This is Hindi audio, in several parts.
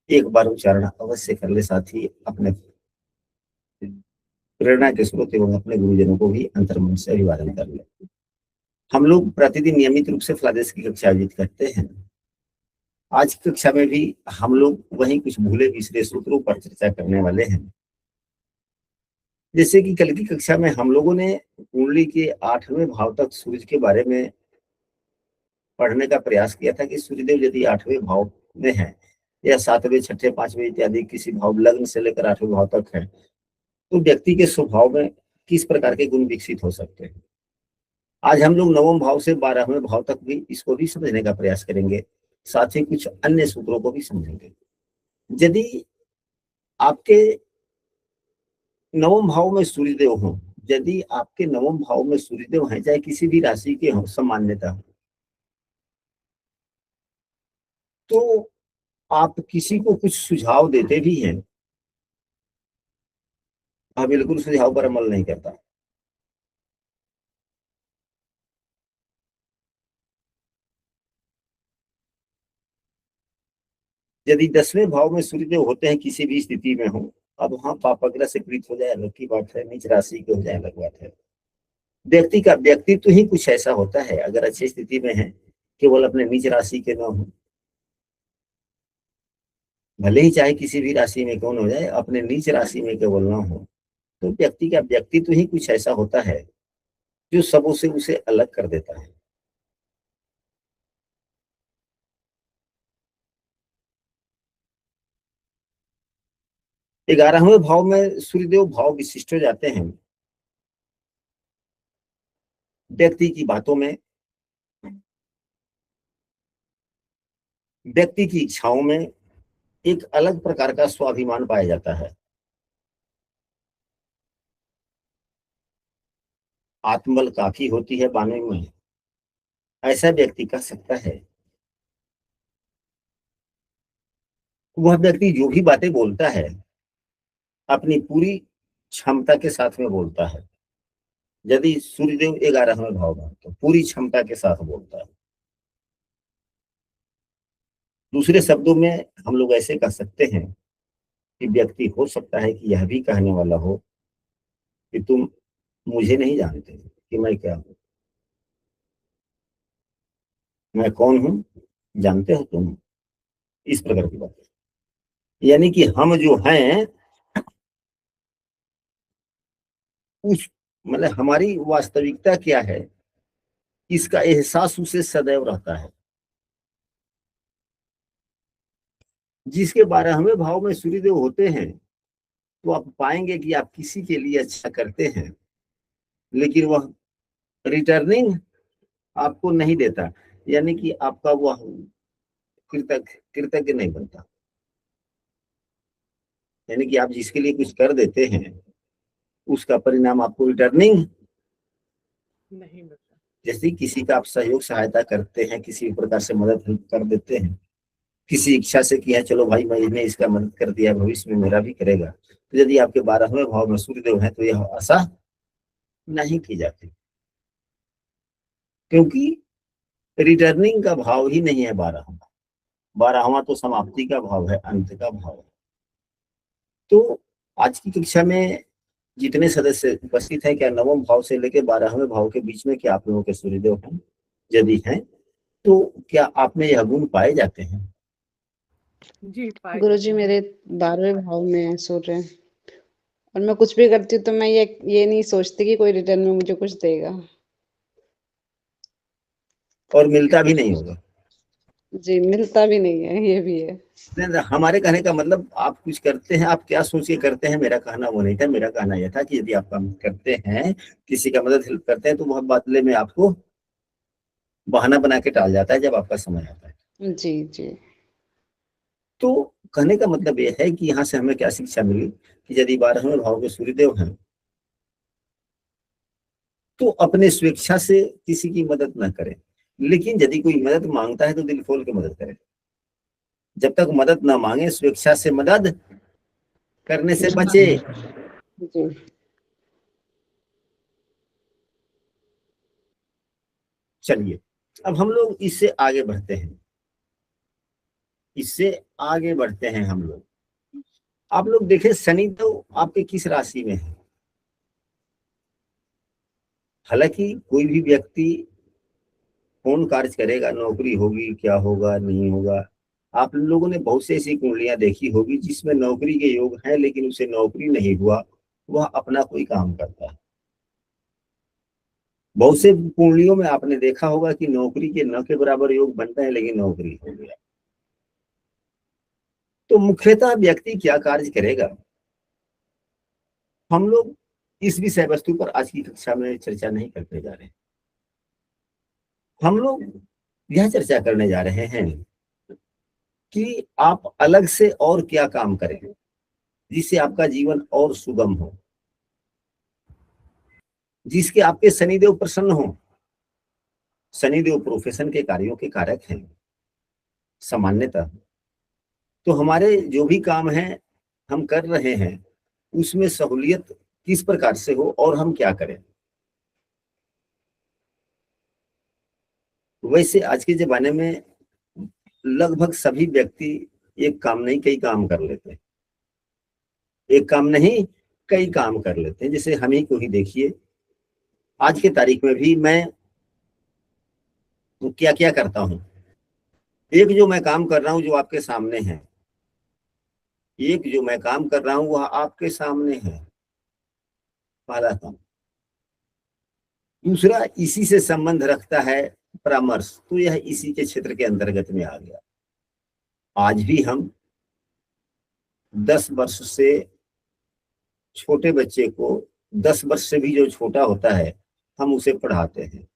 एक बार उच्चारण अवश्य कर ले, साथ ही अपने प्रेरणा के स्रोत एवं अपने गुरुजनों को भी अंतर्मन से अभिवादन कर ले। हम लोग प्रतिदिन नियमित रूप से फलादेश की कक्षा आयोजित करते हैं। आज की कक्षा में भी हम लोग वही कुछ भूले बिसरे सूत्रों पर चर्चा करने वाले हैं। जैसे कि कल की कक्षा में हम लोगों ने कुंडली के 8वें भाव तक सूर्य के बारे में पढ़ने का प्रयास किया था कि सूर्यदेव यदि 8वें भाव में है या 7वें, 6ठे, 5वें इत्यादि किसी भाव लग्न से लेकर 8वें भाव तक है, तो व्यक्ति के स्वभाव में किस प्रकार के गुण विकसित हो सकते हैं। आज हम लोग 9वें भाव से 12वें भाव तक भी इसको भी समझने का प्रयास करेंगे, साथ ही कुछ अन्य सूत्रों को भी समझेंगे। यदि आपके 9वें भाव में सूर्यदेव हो, यदि आपके 9वें भाव में सूर्यदेव हैं, चाहे किसी भी राशि के हो, सामान्यतः, तो आप किसी को कुछ सुझाव देते भी हैं, आप बिल्कुल सुझाव पर अमल नहीं करता। यदि 10वें भाव में सूर्यदेव होते हैं किसी भी स्थिति में हो, अब हाँ पापग्रह से पीड़ित हो जाए अलग की बात है, नीच राशि के हो जाए अलग बात है। व्यक्ति का व्यक्तित्व ही कुछ ऐसा होता है, अगर अच्छी स्थिति में है, केवल अपने नीच राशि के न हो, भले ही चाहे किसी भी राशि में कौन हो जाए, अपने नीच राशि में केवल न हो, तो व्यक्ति का व्यक्तित्व ही कुछ ऐसा होता है जो सबों से उसे अलग कर देता है। ग्यारहवें भाव में सूर्यदेव भाव विशिष्ट हो जाते हैं, व्यक्ति की बातों में, व्यक्ति की इच्छाओं में एक अलग प्रकार का स्वाभिमान पाया जाता है। आत्मबल काफी होती है बाने में, ऐसा व्यक्ति कह सकता है। वह व्यक्ति जो भी बातें बोलता है अपनी पूरी क्षमता के साथ में बोलता है। यदि सूर्यदेव 11वें भाव में तो पूरी क्षमता के साथ बोलता है। दूसरे शब्दों में हम लोग ऐसे कह सकते हैं कि व्यक्ति हो सकता है कि यह भी कहने वाला हो कि तुम मुझे नहीं जानते कि मैं क्या हूं, मैं कौन हूं जानते हो तुम, इस प्रकार की बात। यानी कि हम जो हैं उस मतलब हमारी वास्तविकता क्या है, इसका एहसास उसे सदैव रहता है। जिसके 12वें भाव में सूर्यदेव होते हैं, तो आप पाएंगे कि आप किसी के लिए अच्छा करते हैं, लेकिन वह रिटर्निंग आपको नहीं देता, यानी कि आपका वह कृतज्ञ कृतज्ञ नहीं बनता। यानी कि आप जिसके लिए कुछ कर देते हैं, उसका परिणाम आपको रिटर्निंग नहीं मिलता। जैसे किसी का आप सहयोग सहायता करते हैं, किसी भी प्रकार से मदद कर देते हैं, किसी इच्छा से किया चलो भाई मैंने इसका मदद कर दिया, भविष्य में मेरा भी करेगा, तो यदि आपके 12वें भाव में सूर्यदेव है तो यह आशा नहीं की जाती, क्योंकि रिटर्निंग का भाव ही नहीं है 12वां। 12वां तो समाप्ति का भाव है, अंत का भाव है। तो आज की कक्षा में जितने सदस्य उपस्थित हैं, क्या 9वें भाव से लेकर 12वें भाव के बीच में क्या आप लोगों के सूर्यदेव हैं? यदि हैं तो क्या आप में यह गुण पाए जाते हैं? जी गुरुजी, मेरे 12वें भाव में है सूर्य, और मैं कुछ भी करती हूँ तो मैं ये नहीं सोचती कि कोई रिटर्न में मुझे कुछ देगा, और मिलता भी नहीं होगा। जी मिलता भी नहीं है, ये भी है। हमारे कहने का मतलब आप कुछ करते हैं, आप क्या सोच के करते हैं, मेरा कहना वो नहीं था। मेरा कहना यह था कि यदि आप काम करते हैं, किसी का मदद हेल्प करते हैं, तो वह बदले में आपको बहाना बना के टाल जाता है जब आपका समय आता है। जी जी। तो कहने का मतलब यह है कि यहाँ से हमें क्या शिक्षा मिली कि यदि 12वें भाव के सूर्यदेव हैं तो अपने स्वेच्छा से किसी की मदद न करें, लेकिन यदि कोई मदद मांगता है तो दिल खोल के मदद करें। जब तक मदद ना मांगे स्वेच्छा से मदद करने से बचे। जी चलिए अब हम लोग इससे आगे बढ़ते हैं। इससे आगे बढ़ते हैं हम लोग। आप लोग देखें शनिदेव आपके किस राशि में है। हालांकि कोई भी व्यक्ति कौन कार्य करेगा, नौकरी होगी, क्या होगा, नहीं होगा। आप लोगों ने बहुत से ऐसी कुंडलियां देखी होगी जिसमें नौकरी के योग हैं लेकिन उसे नौकरी नहीं हुआ, वह अपना कोई काम करता है। बहुत से कुंडलियों में आपने देखा होगा कि नौकरी के न के बराबर योग बनता है लेकिन नौकरी हो गया। तो मुख्यतः व्यक्ति क्या कार्य करेगा, हम लोग इस विषय वस्तु पर आज की कक्षा में चर्चा नहीं करते जा रहे। हम लोग यह चर्चा करने जा रहे हैं कि आप अलग से और क्या काम करें जिससे आपका जीवन और सुगम हो, जिसके आपके शनिदेव प्रसन्न हो। शनिदेव प्रोफेशन के कार्यों के कारक हैं सामान्यतः। तो हमारे जो भी काम है हम कर रहे हैं उसमें सहूलियत किस प्रकार से हो और हम क्या करें। वैसे आज के जमाने में लगभग सभी व्यक्ति एक काम नहीं कई काम कर लेते हैं, एक काम नहीं कई काम कर लेते हैं। जैसे हम ही को ही देखिए, आज के तारीख में भी मैं क्या क्या करता हूँ। एक जो मैं काम कर रहा हूँ जो आपके सामने है, एक जो मैं काम कर रहा हूँ वह आपके सामने है, पहला काम। दूसरा इसी से संबंध रखता है परामर्श, तो यह इसी के क्षेत्र के अंतर्गत में आ गया। आज भी हम 10 वर्ष से छोटे बच्चे को, 10 वर्ष से भी जो छोटा होता है हम उसे पढ़ाते हैं।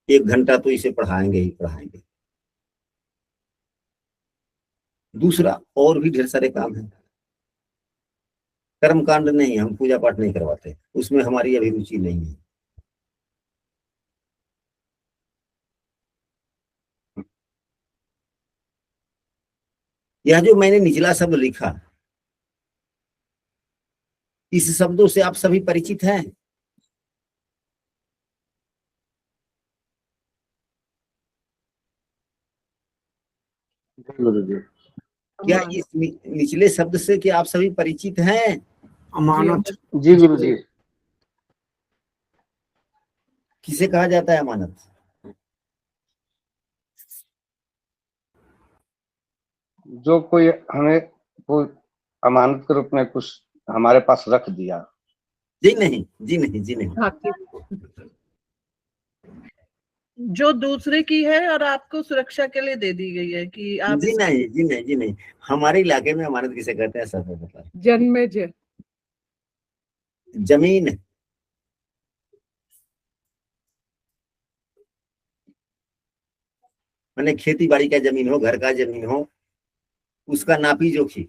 1 घंटा तो इसे पढ़ाएंगे ही पढ़ाएंगे। दूसरा और भी ढेर सारे काम हैं। कर्मकांड नहीं, हम पूजा पाठ नहीं करवाते, उसमें हमारी अभी रुचि नहीं है। यह जो मैंने निचला शब्द लिखा, इस शब्दों से आप सभी परिचित हैं। क्या इस निचले शब्द से क्या आप सभी परिचित हैं? अमानत। जी गुरु जी। किसे कहा जाता है अमानत? जो कोई हमें कोई अमानत के रूप में कुछ हमारे पास रख दिया। जी नहीं, जी नहीं, जी नहीं। जो दूसरे की है और आपको सुरक्षा के लिए दे दी गई है कि आप जी नहीं, जी नहीं, जी नहीं। हमारे इलाके में अमानत किसे कहते हैं सब बता। जन्मेज जमीन, मैंने खेती बाड़ी का जमीन हो, घर का जमीन हो, उसका नापी जोखी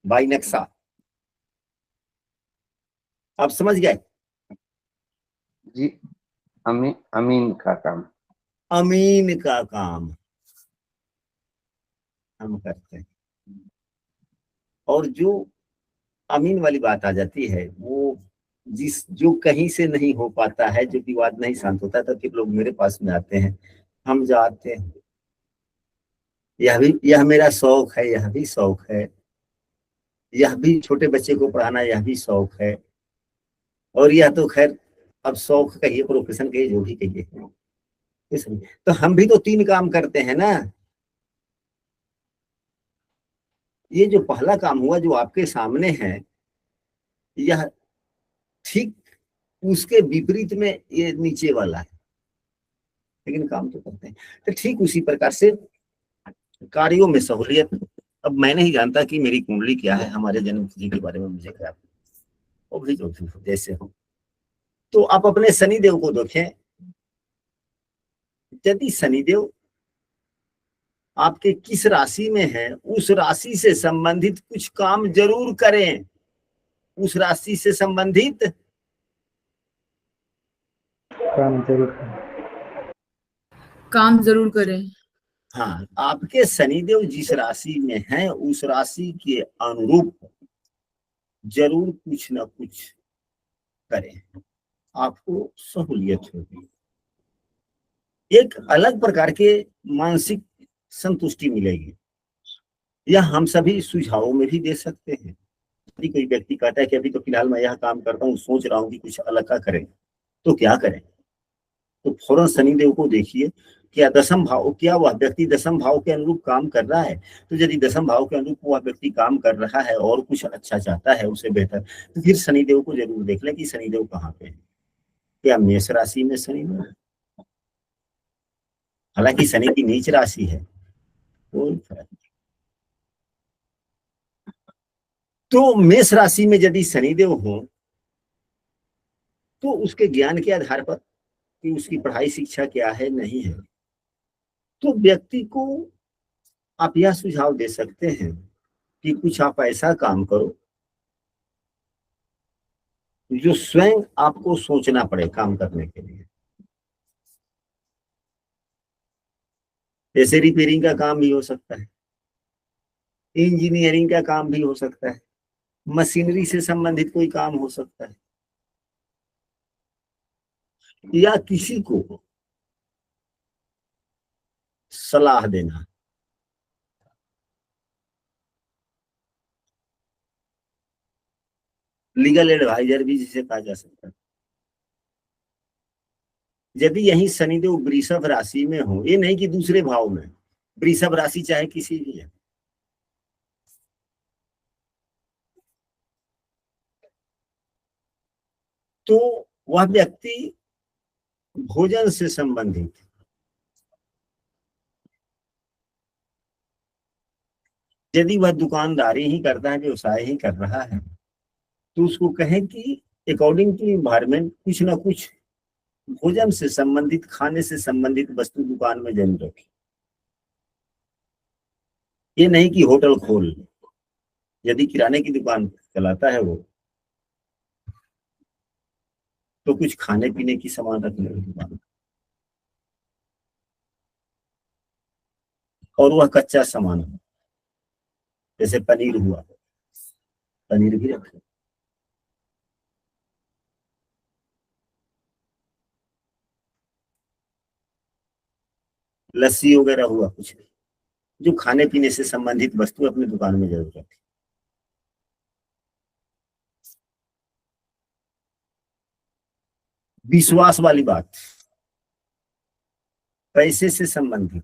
बाई नक्शा। आप समझ गए? जी, अमीन का काम। अमीन का काम हम करते हैं। और जो अमीन वाली बात आ जाती है वो जो कहीं से नहीं हो पाता है, जो विवाद नहीं शांत होता, तो फिर लोग मेरे पास में आते हैं, हम जाते हैं। यह मेरा शौक है, यह भी शौक है, यह भी छोटे बच्चे को पढ़ाना यह भी शौक है। और यह तो खैर अब शौक कहिए, प्रोफेशन कहिए, जो भी कहिए। तो हम भी तो 3 काम करते हैं ना। ये जो पहला काम हुआ जो आपके सामने है, यह ठीक उसके विपरीत में ये नीचे वाला है, लेकिन काम तो करते हैं। तो ठीक उसी प्रकार से कार्यों में सहूलियत। अब मैं नहीं जानता कि मेरी कुंडली क्या है, हमारे जन्म तिथि के बारे में मुझे क्या, वो भी जो जैसे हो। तो आप अपने शनिदेव को देखें। यदि शनिदेव आपके किस राशि में है, उस राशि से संबंधित कुछ काम जरूर करें। उस राशि से संबंधित काम जरूर करें। हाँ, आपके शनिदेव जिस राशि में है उस राशि के अनुरूप जरूर कुछ ना कुछ करें, आपको सहूलियत होगी। एक अलग प्रकार के मानसिक संतुष्टि मिलेगी। यह हम सभी सुझावों में भी दे सकते हैं। यदि कोई व्यक्ति कहता है कि अभी तो फिलहाल मैं यह काम करता हूँ, सोच रहा हूँ कि कुछ अलग का करें, तो क्या करें? तो फौरन शनिदेव को देखिए, क्या वह व्यक्ति दशम भाव के अनुरूप काम कर रहा है? तो यदि दशम भाव के अनुरूप वह व्यक्ति काम कर रहा है और कुछ अच्छा चाहता है उसे बेहतर, तो फिर शनिदेव को जरूर देख लें कि शनिदेव कहाँ पे है। क्या मेष राशि में शनिदेव है? हालांकि शनि की नीच राशि है, कोई फर्क नहीं। तो मेष राशि में यदि शनिदेव हो तो उसके ज्ञान के आधार पर कि उसकी पढ़ाई शिक्षा क्या है नहीं है, तो व्यक्ति को आप यह सुझाव दे सकते हैं कि कुछ आप ऐसा काम करो जो स्वयं आपको सोचना पड़े काम करने के लिए। जैसे रिपेयरिंग का काम भी हो सकता है, इंजीनियरिंग का काम भी हो सकता है, मशीनरी से संबंधित कोई काम हो सकता है, या किसी को सलाह देना। लीगल एडवाइजर भी जिसे कहा जा सकता है। यदि यही शनिदेव वृषभ राशि में हो, ये नहीं कि दूसरे भाव में, वृषभ राशि चाहे किसी भी है, तो वह व्यक्ति भोजन से संबंधित, यदि वह दुकानदारी ही करता है, व्यवसाय ही कर रहा है, तो उसको कहें कि अकॉर्डिंग टू इन्वायरमेंट कुछ ना कुछ भोजन से संबंधित, खाने से संबंधित वस्तु दुकान में जरूर रखें। ये नहीं कि होटल खोल ले। यदि किराने की दुकान चलाता है वो, तो कुछ खाने पीने की सामान रखने की दुकान, और वह कच्चा सामान हो, जैसे पनीर हुआ, पनीर भी रखें। लस्सी वगैरह हुआ, कुछ भी जो खाने पीने से संबंधित वस्तु अपनी दुकान में जरूर रखें। विश्वास वाली बात, पैसे से संबंधित,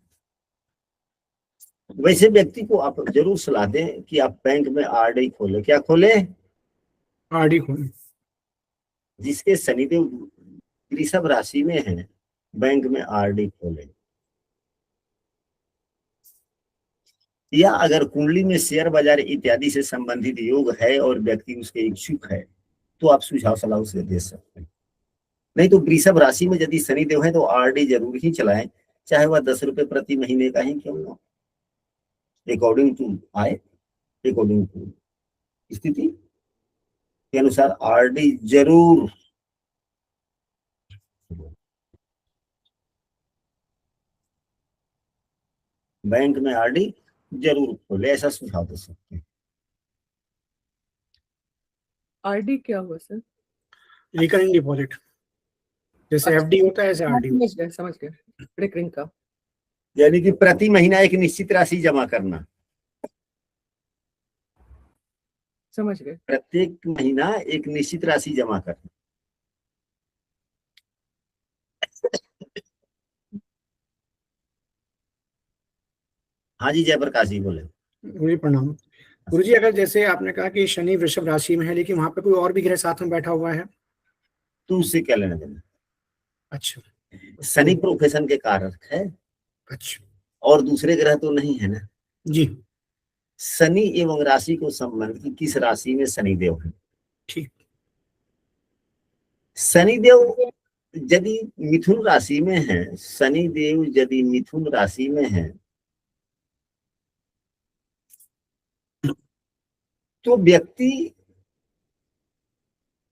वैसे व्यक्ति को आप जरूर सलाह दें कि आप बैंक में आरडी खोले। क्या खोले? आरडी खोले। जिसके शनिदेव वृषभ राशि में है, बैंक में आरडी खोले। या अगर कुंडली में शेयर बाजार इत्यादि से संबंधित योग है और व्यक्ति उसके इच्छुक है, तो आप सुझाव सलाह उसे दे सकते हैं। नहीं तो वृषभ राशि में यदि शनिदेव है तो आरडी जरूर ही चलाएं, चाहे वह 10 रुपए प्रति महीने का ही क्यों ना, अकॉर्डिंग टू आय, अकॉर्डिंग टू स्थिति के अनुसार आरडी जरूर। बैंक में आरडी जरूर खोले, ऐसा सुझाव दे सकते हैं। आरडी क्या हुआ सर? रिकरिंग डिपॉजिट, जैसे अच्छा। एफडी होता है ऐसे आरडी। समझ गए रिकरिंग का, यानी कि प्रति महीना एक निश्चित राशि जमा करना, समझ गए। प्रत्येक महीना एक निश्चित राशि जमा करना। हाँ जी, जयप्रकाश जी बोले। गुरु जी प्रणाम। गुरु जी, अगर जैसे आपने कहा कि शनि वृषभ राशि में है, लेकिन वहां पे कोई और भी ग्रह साथ में बैठा हुआ है, तो उससे क्या लेना देना? अच्छा शनि प्रोफेशन के कारक है, अच्छा और दूसरे ग्रह तो नहीं है ना। जी शनि एवं राशि को संबंध की किस राशि में शनिदेव है। ठीक। शनिदेव यदि मिथुन राशि में है, शनिदेव यदि मिथुन राशि में है, तो व्यक्ति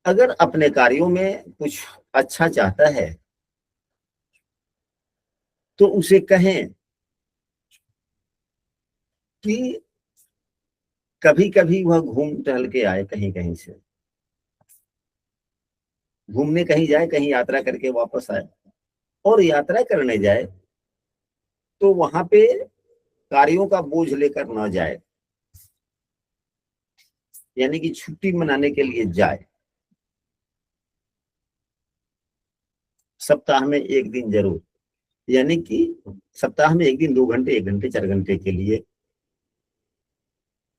अगर अपने कार्यों में कुछ अच्छा चाहता है तो उसे कहें कि कभी कभी वह घूम टहल के आए, कहीं कहीं से घूमने कहीं जाए, कहीं यात्रा करके वापस आए, और यात्रा करने जाए तो वहां पे कार्यों का बोझ लेकर न जाए, यानी कि छुट्टी मनाने के लिए जाए। सप्ताह में एक दिन जरूर, यानी कि सप्ताह में एक दिन 2 घंटे, 1 घंटे, 4 घंटे के लिए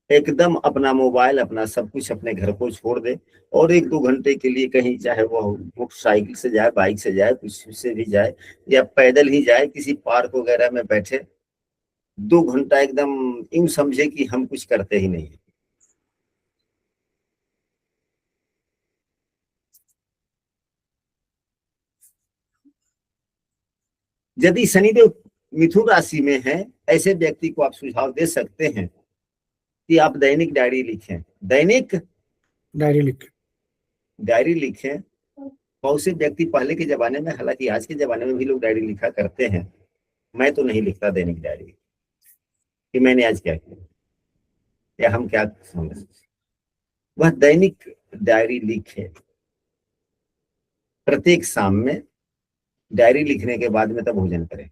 एकदम अपना मोबाइल, अपना सब कुछ अपने घर को छोड़ दे और 1-2 घंटे के लिए कहीं, चाहे वो मोटरसाइकिल से जाए, बाइक से जाए, कुछ से भी जाए या पैदल ही जाए, किसी पार्क वगैरह में बैठे 2 घंटा एकदम यूं समझे कि हम कुछ करते ही नहीं। यदि शनिदेव मिथुन राशि में है, ऐसे व्यक्ति को आप सुझाव दे सकते हैं कि आप दैनिक डायरी लिखें। दैनिक डायरी लिखें। बहुत से व्यक्ति पहले के जमाने में, हालांकि आज के जमाने में भी लोग डायरी लिखा करते हैं, मैं तो नहीं लिखता दैनिक डायरी कि मैंने आज क्या किया या हम क्या समझ। वह दैनिक डायरी लिखे। प्रत्येक शाम में डायरी लिखने के बाद में तब भोजन करें।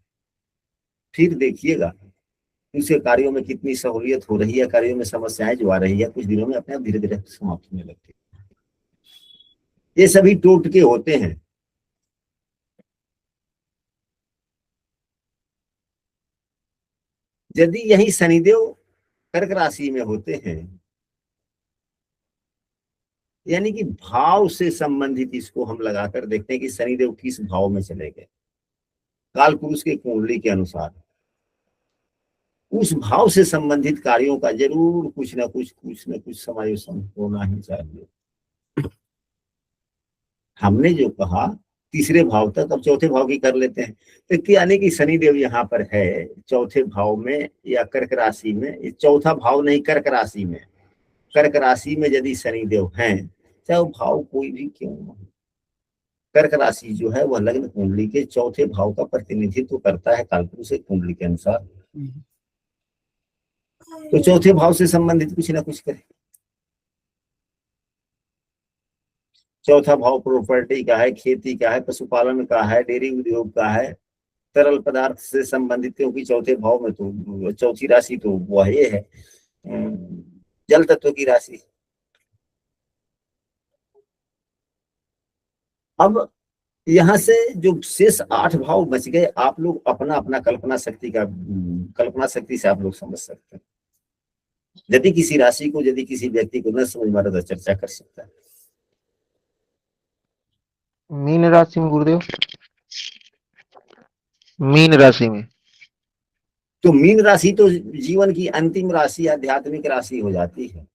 फिर देखिएगा उसके कार्यों में कितनी सहूलियत हो रही है, कार्यों में समस्याएं जो आ रही है कुछ दिनों में अपने आप धीरे धीरे समाप्त होने लगती है। ये सभी टोटके होते हैं। यदि यही शनिदेव कर्क राशि में होते हैं, यानी कि भाव से संबंधित इसको हम लगाकर देखते हैं कि शनिदेव किस भाव में चले गए, काल पुरुष के कुंडली के अनुसार उस भाव से संबंधित कार्यों का जरूर कुछ ना कुछ समायोजन होना ही चाहिए। हमने जो कहा तीसरे भाव तक, अब चौथे भाव की कर लेते हैं। तो यानी कि शनिदेव यहाँ पर है चौथे भाव में या कर्क राशि में, चौथा भाव नहीं कर्क राशि में। कर्क राशि में यदि शनिदेव हैं, चाहे वो भाव कोई भी क्यों हो, कर्क राशि जो है वह लग्न कुंडली के चौथे भाव का प्रतिनिधित्व करता है कालपुरुष कुंडली के अनुसार। तो चौथे भाव से संबंधित कुछ ना कुछ करें। चौथा भाव प्रॉपर्टी का है, खेती का है, पशुपालन का है, डेयरी उद्योग का है, तरल पदार्थ से संबंधित, क्योंकि चौथे भाव में तो चौथी राशि तो वह ये है जल तत्व की राशि। अब यहां से जो शेष 8 भाव बच गए, आप लोग अपना अपना कल्पना शक्ति से आप लोग समझ सकते हैं। यदि किसी राशि को, यदि किसी व्यक्ति को न समझ में आ रहा तो चर्चा कर सकता है। मीन राशि में गुरुदेव, मीन राशि में तो मीन राशि तो जीवन की अंतिम राशि, आध्यात्मिक राशि हो जाती है।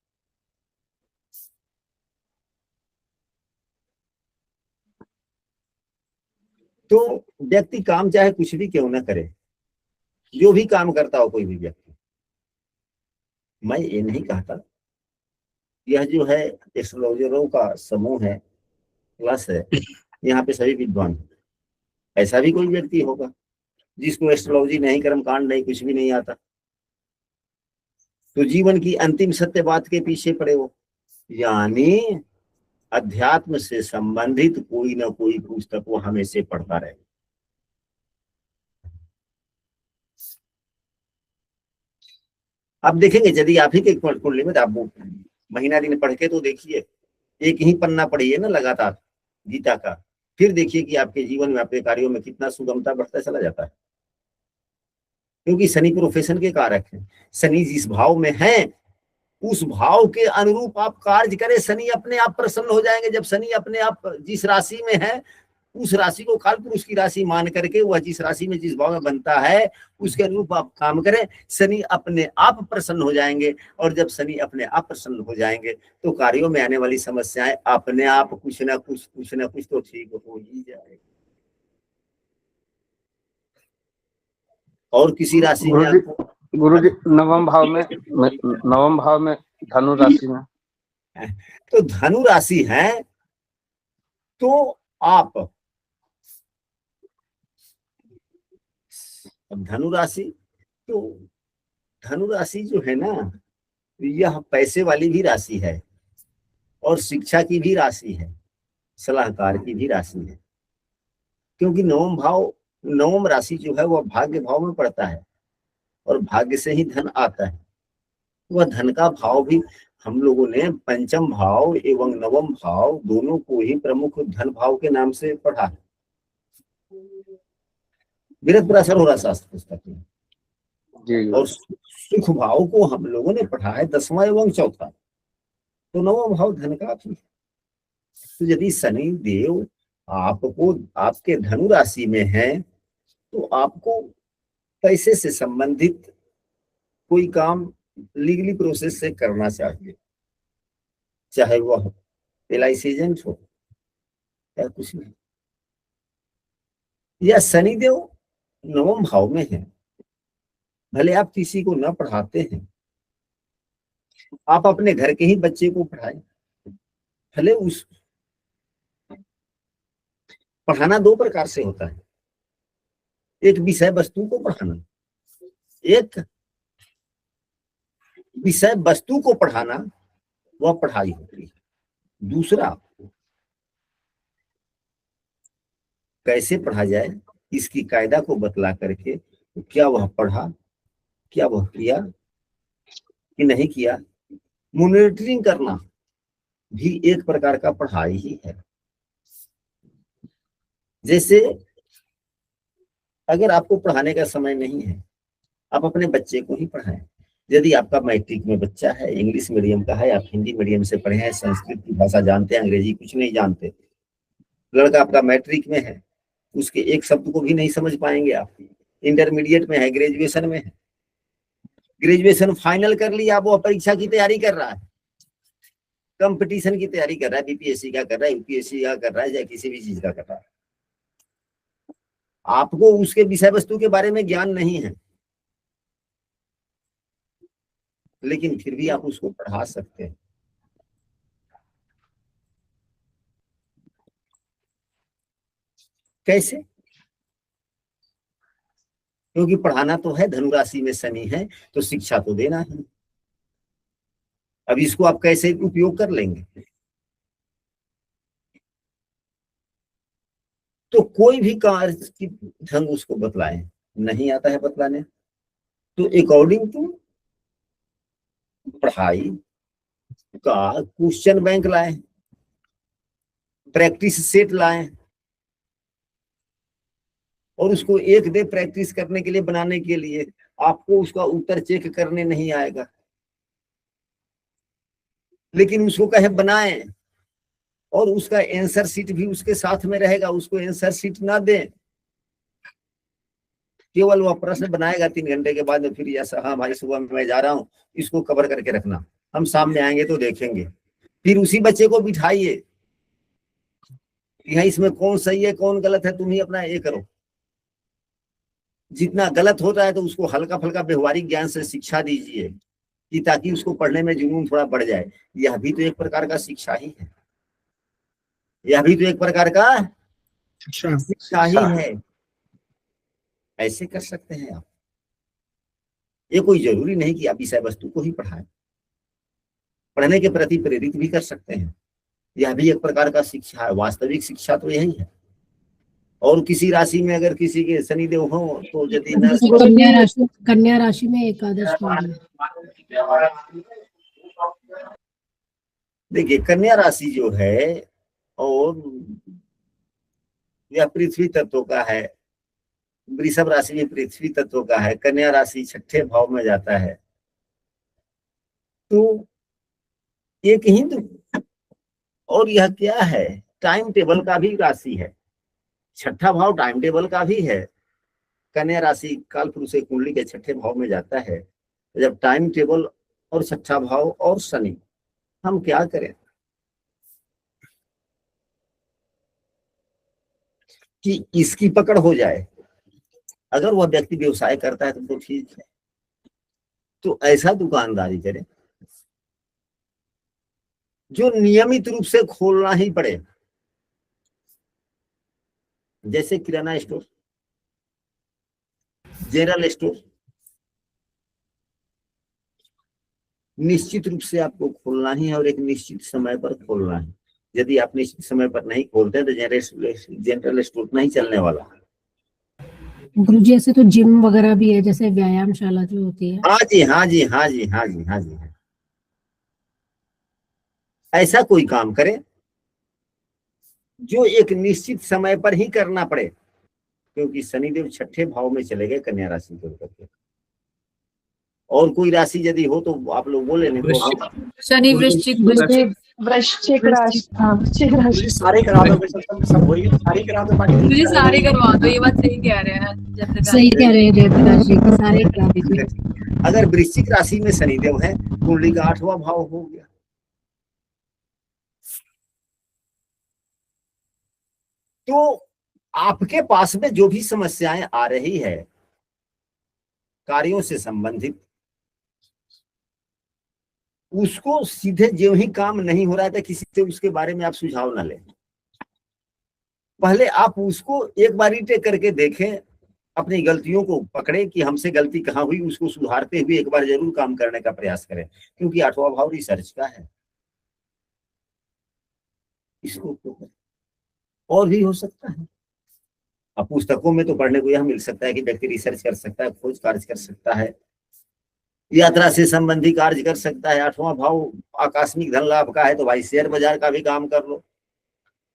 तो व्यक्ति काम चाहे कुछ भी क्यों ना करे, जो भी काम करता हो कोई भी व्यक्ति, मैं ये नहीं कहता, यह जो है एस्ट्रोलॉजरों का समूह है, क्लास है, यहाँ पे सभी विद्वान, ऐसा भी कोई व्यक्ति होगा जिसको एस्ट्रोलॉजी नहीं, कर्मकांड नहीं, कुछ भी नहीं आता, तो जीवन की अंतिम सत्य बात के पीछे पड़े हो। यानी अध्यात्म से संबंधित कोई ना कोई पुस्तक वो हमेशा पढ़ता रहे। आप देखेंगे यदि आप ही के कुंडली में, आप महीना दिन पढ़ के तो देखिए, एक ही पन्ना पढ़िए ना लगातार गीता का, फिर देखिए कि आपके जीवन में, आपके कार्यों में कितना सुगमता बढ़ता चला जाता है। क्योंकि शनि प्रोफेशन के कारक हैं। शनि जिस भाव में है उस भाव के अनुरूप आप कार्य करें, शनि अपने आप प्रसन्न हो जाएंगे। जब शनि अपने आप जिस राशि में है उस राशि को कालपुरुष की राशि मान करके, वह जिस राशि में जिस भाव में बनता है उसके अनुरूप आप काम करें, शनि अपने आप प्रसन्न हो जाएंगे। और जब शनि अपने आप प्रसन्न हो जाएंगे तो कार्यों में आने वाली समस्याएं अपने आप कुछ ना कुछ तो ठीक हो ही जाएगा। और किसी राशि में गुरुजी नवम भाव में धनु राशि में, तो धनु राशि है तो आप, अब धनु राशि जो है ना, यह पैसे वाली भी राशि है और शिक्षा की भी राशि है, सलाहकार की भी राशि है। क्योंकि नवम भाव नवम राशि जो है वह भाग्य भाव में पड़ता है और भाग्य से ही धन आता है। वह धन का भाव भी हम लोगों ने पंचम भाव एवं नवम भाव दोनों को ही प्रमुख धन भाव के नाम से पढ़ा है। बृहस्पति हो रहा शास्त्र पुस्तक में। जी और सुख भाव को हम लोगों ने पढ़ा है 10वां एवं 4था। तो नवम भाव धन का भी है। तो यदि शनि देव आपको आपके धनु राशि में है तो आपको पैसे से संबंधित कोई काम लीगली प्रोसेस से करना चाहिए, चाहे वह LIC एजेंट हो या कुछ नहीं। या शनिदेव नवम भाव में है, भले आप किसी को न पढ़ाते हैं, आप अपने घर के ही बच्चे को पढ़ाएं। भले उस पढ़ाना दो प्रकार से होता है, एक विषय वस्तु को पढ़ाना, एक विषय वस्तु को पढ़ाना वह पढ़ाई होती है। दूसरा कैसे पढ़ा जाए इसकी कायदा को बतला करके क्या वह पढ़ा, क्या वह किया कि नहीं किया, मॉनिटरिंग करना भी एक प्रकार का पढ़ाई ही है। जैसे अगर आपको पढ़ाने का समय नहीं है, आप अपने बच्चे को ही पढ़ाएं। यदि आपका मैट्रिक में बच्चा है, इंग्लिश मीडियम का है, आप हिंदी मीडियम से पढ़े हैं, संस्कृत की भाषा जानते हैं, अंग्रेजी कुछ नहीं जानते, लड़का आपका मैट्रिक में है, उसके एक शब्द को भी नहीं समझ पाएंगे आप। इंटरमीडिएट में है, ग्रेजुएशन में है, ग्रेजुएशन फाइनल कर लिया, वो परीक्षा की तैयारी कर रहा है, कंपटीशन की तैयारी कर रहा है, BPSC का कर रहा है, UPSC का कर रहा है, या किसी भी चीज का कर रहा है। आपको उसके विषय वस्तु के बारे में ज्ञान नहीं है, लेकिन फिर भी आप उसको पढ़ा सकते हैं। कैसे? क्योंकि पढ़ाना तो है, धनुराशि में शनि है तो शिक्षा तो देना है। अब इसको आप कैसे उपयोग कर लेंगे? तो कोई भी कार्य की ढंग उसको बतलाएं, नहीं आता है बतलाने, तो अकॉर्डिंग टू पढ़ाई का क्वेश्चन बैंक लाएं, प्रैक्टिस सेट लाएं और उसको एक डे प्रैक्टिस करने के लिए बनाने के लिए आपको उसका उत्तर चेक करने नहीं आएगा, लेकिन उसको कहे बनाएं और उसका आंसर शीट भी उसके साथ में रहेगा। उसको आंसर शीट ना दें, केवल वह प्रश्न बनाएगा 3 घंटे के बाद, फिर ऐसा हाँ भाई सुबह में मैं जा रहा हूँ, इसको कवर करके रखना, हम सामने आएंगे तो देखेंगे। फिर उसी बच्चे को बिठाइए कि हाँ इसमें कौन सही है कौन गलत है, तुम ही अपना ये करो। जितना गलत होता है तो उसको हल्का फुल्का व्यवहारिक ज्ञान से शिक्षा दीजिए कि ताकि उसको पढ़ने में जुनून थोड़ा बढ़ जाए। यह भी तो एक प्रकार का शिक्षा ही है, यह भी तो एक प्रकार का शिक्षा ही है। ऐसे कर सकते हैं आप। ये कोई जरूरी नहीं कि आप विषय वस्तु को ही पढ़ाएं, पढ़ने के प्रति प्रेरित भी कर सकते हैं। यह भी एक प्रकार का शिक्षा है। वास्तविक शिक्षा तो यही है। और किसी राशि में अगर किसी के शनिदेव हो तो यदि कन्या राशि में एकादश, देखिए कन्या राशि जो है और यह पृथ्वी तत्व का है, वृषभ राशि में पृथ्वी तत्व का है, कन्या राशि 6ठे भाव में जाता है, तो एक हिंदू और यह क्या है, टाइम टेबल का भी राशि है। 6ठा भाव टाइम टेबल का भी है। कन्या राशि कालपुरुष कुंडली के 6ठे भाव में जाता है। जब टाइम टेबल और 6ठा भाव और शनि, हम क्या करें कि इसकी पकड़ हो जाए। अगर वह व्यक्ति व्यवसाय करता है तो ठीक है, तो ऐसा दुकानदारी करे जो नियमित रूप से खोलना ही पड़े, जैसे किराना स्टोर, जनरल स्टोर। निश्चित रूप से आपको खोलना ही है और एक निश्चित समय पर खोलना है। यदि आप निश्चित समय पर नहीं खोलते तो जनरल स्टोर नहीं चलने वाला। गुरुजी ऐसे तो जिम वगैरह भी है, जैसे व्यायामशाला जो होती है। हाँ जी, हाँ जी, हाँ जी, हाँ जी, हाँ जी, हाँ। ऐसा कोई काम करे जो एक निश्चित समय पर ही करना पड़े, क्योंकि शनिदेव छठे भाव में चले गए कन्या राशि को करके। और कोई राशि यदि हो तो आप लोग बोले, नहीं तो हम शनि वृश्चिक वृश्चिक राशि, हाँ वृश्चिक राशि। सारे करा दो, सब वही सारे करा दो, बाकी मुझे सारे करवा दो, ये बात सही कह रहे हैं जैसे सही कह रहे हैं जयंत राशि के, सारे करा दीजिए। अगर वृश्चिक राशि में शनिदेव है, कुंडली का 8वां भाव हो गया। तो आपके पास में जो भी समस्याएं आ रही है कार्यों से संबंधित, उसको सीधे जो ही काम नहीं हो रहा था किसी से उसके बारे में आप सुझाव ना लें। पहले आप उसको एक बार टेक करके देखें, अपनी गलतियों को पकड़े कि हमसे गलती कहाँ हुई, उसको सुधारते हुए एक बार जरूर काम करने का प्रयास करें, क्योंकि 8वां भाव रिसर्च का है। इसको और भी हो सकता है। अब पुस्तकों में तो पढ़ने को यह मिल सकता है कि व्यक्ति रिसर्च कर सकता है, खोज कार्य कर सकता है, यात्रा से संबंधी कार्य कर सकता है। 8वां भाव आकस्मिक धन लाभ का है तो भाई शेयर बाजार का भी काम कर लो।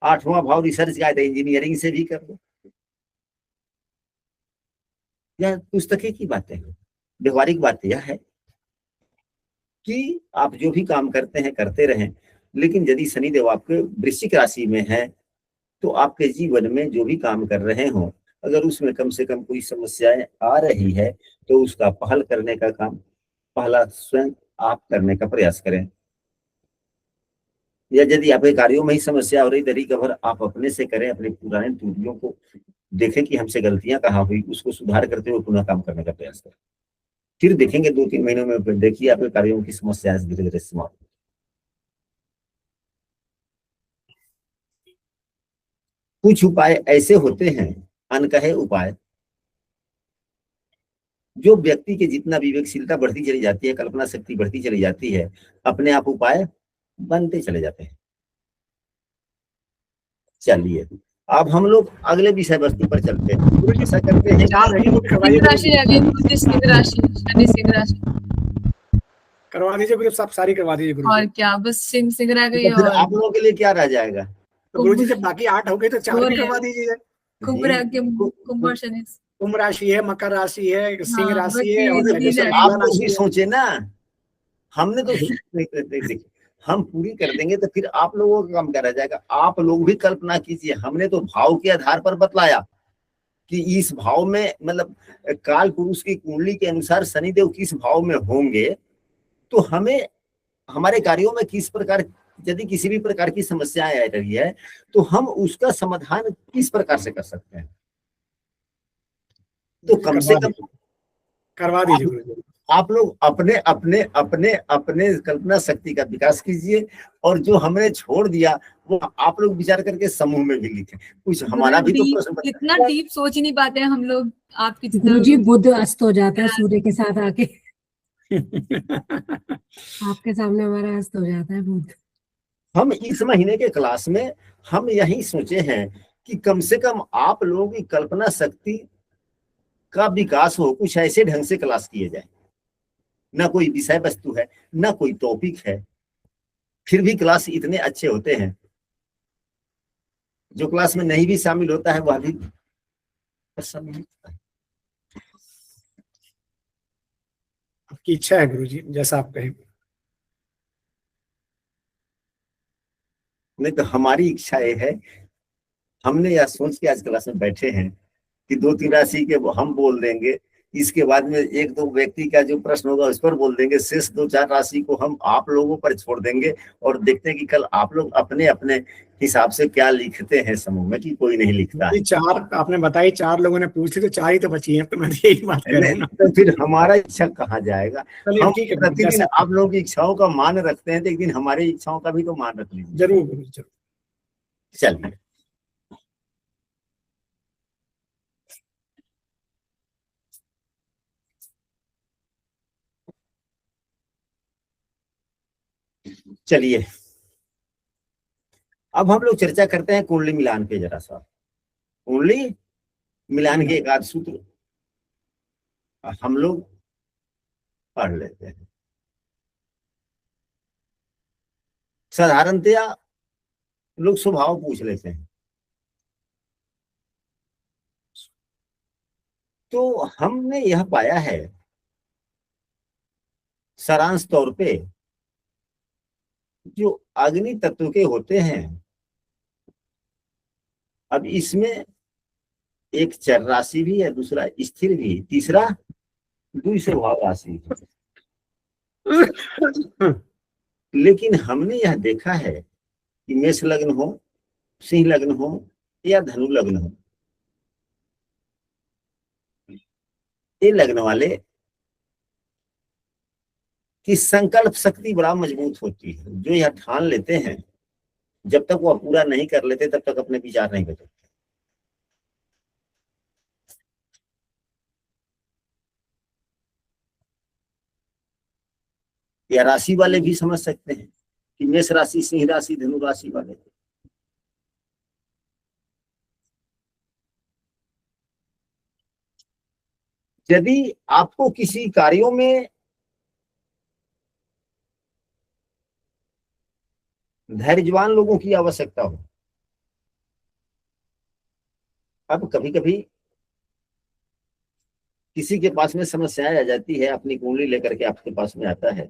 8वां भाव रिसर्च का है तो इंजीनियरिंग से भी कर लो। यह पुस्तकें की बातें हैं। व्यवहारिक बात यह है कि आप जो भी काम करते हैं करते रहें, लेकिन यदि शनिदेव आपके वृश्चिक राशि में है तो आपके जीवन में जो भी काम कर रहे हो, अगर उसमें कम से कम कोई समस्याएं आ रही है तो उसका पहल करने का काम पहला स्वयं आप करने का प्रयास करें। या यदि आपके कार्यों में ही समस्या हो रही, तो रिकवर आप अपने से करें, अपने पुराने त्रुटियों को देखें कि हमसे गलतियां कहाँ हुई, उसको सुधार करते हुए पुनः काम करने का प्रयास करें। फिर देखेंगे 2-3 महीनों में, देखिए आपके कार्यों की समस्या धीरे धीरे समाप्त। कुछ उपाय ऐसे होते हैं, अनकहे उपाय, जो व्यक्ति के जितना विवेकशीलता बढ़ती चली जाती है, कल्पना शक्ति बढ़ती चली जाती है, अपने आप उपाय बनते चले जाते हैं। चलिए अब हम लोग अगले विषय वस्तु पर चलते हैं। ऐसा करते हैं, सिंह राशि रह गई गुरुजी, सिंह राशि, शनि सिंह राशि करवा दीजिए गुरु, सब सारी करवा दीजिए गुरु। और क्या, बस सिंह रह गई। तो फिर और आप लोगों के लिए क्या रह जाएगा? तो गुरु जी जब बाकी 8 हो गए तो 4 भी करवा दीजिए। कुंभ रह गया, कुंभ और शनि। कुंभ राशि है, मकर राशि है, सिंह हाँ, राशि बस है, और ये जैसे रह तुला आप लोग राशि भी है। सोचे ना, हमने तो देखिए हम पूरी कर देंगे तो फिर आप लोगों का काम क्या रह जाएगा? आप लोग भी कल्पना कीजिए, हमने तो भाव के आधार पर बतलाया कि इस भाव में, मतलब काल पुरुष की कुंडली के अनुसार शनिदेव किस भाव में होंगे, तो हमें हमारे कार्यों में किस प्रकार, यदि किसी भी प्रकार की समस्याएं आ रही है तो हम उसका समाधान किस प्रकार से कर सकते हैं। तो कम से कम करवा दीजिए गुरु जी। आप लोग अपने अपने अपने अपने कल्पना शक्ति का विकास कीजिए, और जो हमने छोड़ दिया वो आप लोग विचार करके समूह में भी लिखें। कुछ हमारा भी तो प्रश्न इतना डीप सोच ही नहीं पाते हैं हम लोग आपकी गुरु जी बुध अस्त हो जाता है सूर्य के साथ आके। आपके सामने हमारा अस्त हो जाता है बुध। हम इस महीने के क्लास में हम यही सोचे हैं कि कम से कम आप लोगों की कल्पना शक्ति का विकास हो, कुछ ऐसे ढंग से क्लास किए जाए। ना कोई विषय वस्तु है, ना कोई टॉपिक है, फिर भी क्लास इतने अच्छे होते हैं। जो क्लास में नहीं भी शामिल होता है वह भी प्रसन्न होता है। आपकी इच्छा है गुरु जी, जैसा आप कहें। नहीं तो हमारी इच्छा ये है, हमने यह सोच के आज क्लास में बैठे हैं कि 2-3 राशि के हम बोल देंगे, इसके बाद में 1-2 व्यक्ति का जो प्रश्न होगा उस पर बोल देंगे, शेष 2-4 राशि को हम आप लोगों पर छोड़ देंगे, और देखते हैं कि कल आप लोग अपने अपने हिसाब से क्या लिखते हैं समूह में, कि कोई नहीं लिखता है। 4 आपने बताई, 4 लोगों ने पूछ ली तो 4 ही तो बची हैं, तो मैं यही बात कर रहा हूँ ना। तो फिर हमारा इच्छा कहाँ जाएगा? हम ठीक है, प्रतिदिन आप लोगों की इच्छाओं का मान रखते हैं, तो एक दिन हमारी इच्छाओं का भी तो मान रख लीजिए। जरूर गुरु जी, जरूर। चलिए चलिए अब हम लोग चर्चा करते हैं कुंडली मिलान पे जरा सा। कुंडली मिलान के एक आध सूत्र हम लोग पढ़ लेते हैं। साधारणतया लोग स्वभाव पूछ लेते हैं, तो हमने यह पाया है सारांश तौर पे, जो अग्नि तत्व के होते हैं, अब इसमें एक चर राशि भी है, दूसरा स्थिर भी, तीसरा द्विस्वभाव राशि। लेकिन हमने यह देखा है कि मेष लग्न हो, सिंह लग्न हो या धनु लग्न हो, ये लग्न वाले की संकल्प शक्ति बड़ा मजबूत होती है। जो यह ठान लेते हैं, जब तक वह पूरा नहीं कर लेते तब तक अपने विचार नहीं बदलते। या राशि वाले भी समझ सकते हैं कि मेष राशि, सिंह राशि, धनु राशि वाले, यदि आपको किसी कार्यों में धैर्यवान लोगों की आवश्यकता हो, अब कभी कभी किसी के पास में समस्याएं आ जाती है, अपनी कुंडली लेकर के आपके पास में आता है,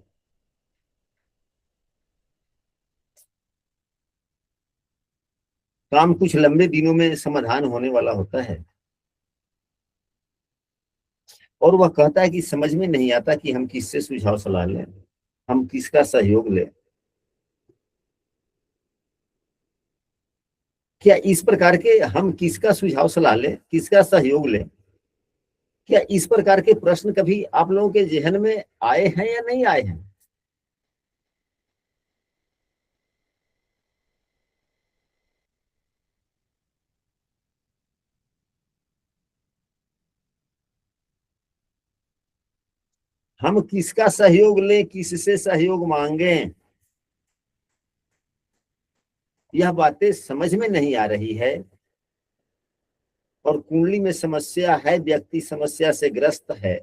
काम कुछ लंबे दिनों में समाधान होने वाला होता है, और वह कहता है कि समझ में नहीं आता कि हम किससे सुझाव सलाह लें, हम किसका सहयोग लें। क्या इस प्रकार के हम किसका सुझाव सलाह लें, किसका सहयोग लें, क्या इस प्रकार के प्रश्न कभी आप लोगों के जहन में आए हैं या नहीं आए हैं? हम किसका सहयोग लें, किससे सहयोग मांगें, यह बातें समझ में नहीं आ रही है। और कुंडली में समस्या है, व्यक्ति समस्या से ग्रस्त है,